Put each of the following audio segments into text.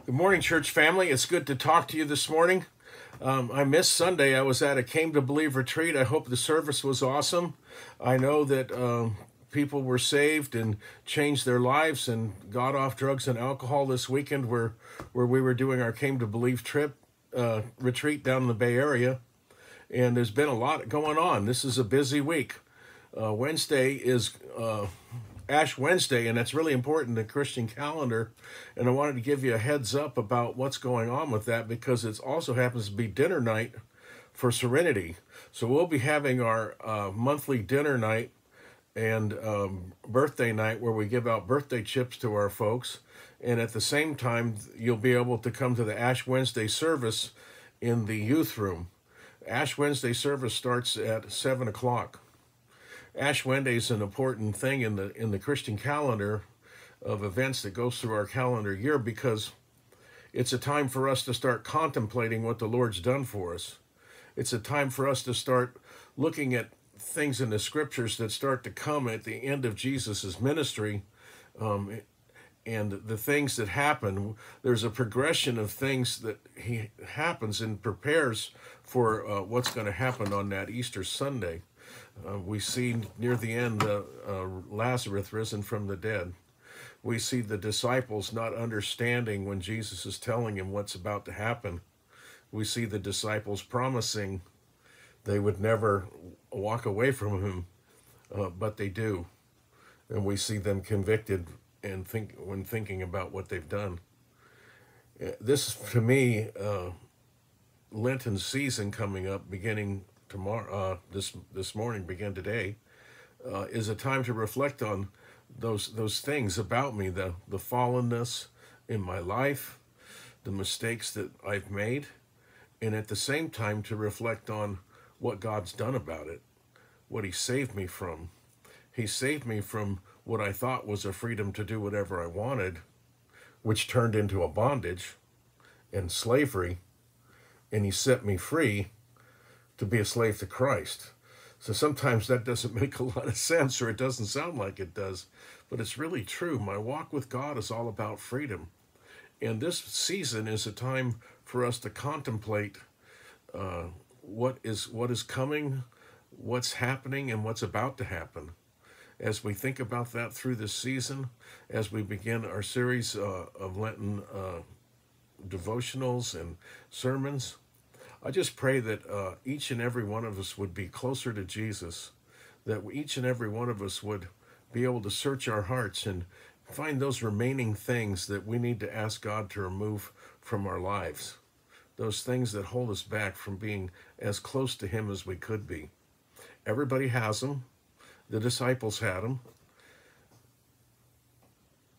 Good morning, church family. It's good to talk to you this morning. I missed Sunday. I was at a Came to Believe retreat. I hope the service was awesome. I know that people were saved and changed their lives and got off drugs and alcohol this weekend where we were doing our Came to Believe retreat down in the Bay Area. And there's been a lot going on. This is a busy week. Wednesday is Ash Wednesday, and that's really important in the Christian calendar. And I wanted to give you a heads up about what's going on with that because it also happens to be dinner night for Serenity. So we'll be having our monthly dinner night and birthday night where we give out birthday chips to our folks. And at the same time, you'll be able to come to the Ash Wednesday service in the youth room. Ash Wednesday service starts at 7 o'clock. Ash Wednesday is an important thing in the Christian calendar of events that goes through our calendar year because it's a time for us to start contemplating what the Lord's done for us. It's a time for us to start looking at things in the scriptures that start to come at the end of Jesus's ministry, and the things that happen. There's a progression of things that he happens and prepares for what's going to happen on that Easter Sunday. We see near the end Lazarus risen from the dead. We see the disciples not understanding when Jesus is telling him what's about to happen. We see the disciples promising they would never walk away from him, but they do. And we see them convicted and when thinking about what they've done. This, to me, Lenten season coming up, beginning tomorrow, this morning, begin today, is a time to reflect on those things about me, the fallenness in my life, the mistakes that I've made, and at the same time to reflect on what God's done about it, what he saved me from. He saved me from what I thought was a freedom to do whatever I wanted, which turned into a bondage and slavery, and he set me free to be a slave to Christ. So sometimes that doesn't make a lot of sense, or it doesn't sound like it does, but it's really true. My walk with God is all about freedom. And this season is a time for us to contemplate what is coming, what's happening, and what's about to happen. As we think about that through this season, as we begin our series of Lenten devotionals and sermons, I just pray that each and every one of us would be closer to Jesus, that each and every one of us would be able to search our hearts and find those remaining things that we need to ask God to remove from our lives, those things that hold us back from being as close to him as we could be. Everybody has them. The disciples had them.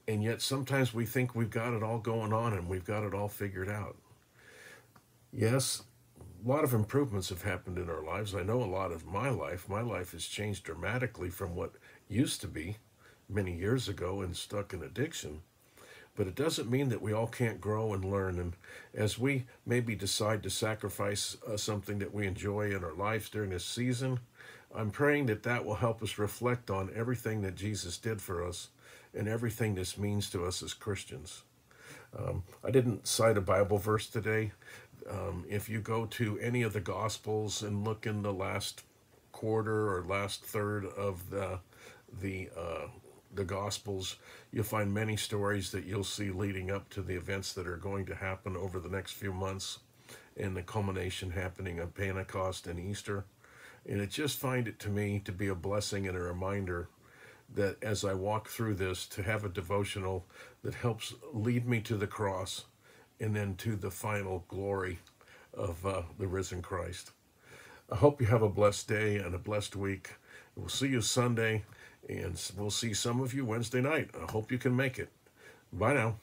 And yet sometimes we think we've got it all going on and we've got it all figured out. Yes, a lot of improvements have happened in our lives. I know a lot of my life. My life has changed dramatically from what used to be many years ago and stuck in addiction. But it doesn't mean that we all can't grow and learn. And as we maybe decide to sacrifice something that we enjoy in our lives during this season, I'm praying that that will help us reflect on everything that Jesus did for us and everything this means to us as Christians. I didn't cite a Bible verse today. If you go to any of the Gospels and look in the last quarter or last third of the Gospels, you'll find many stories that you'll see leading up to the events that are going to happen over the next few months, and the culmination happening of Pentecost and Easter. And it just find it to me to be a blessing and a reminder that as I walk through this, to have a devotional that helps lead me to the cross and then to the final glory of the risen Christ. I hope you have a blessed day and a blessed week. We'll see you Sunday, and we'll see some of you Wednesday night. I hope you can make it. Bye now.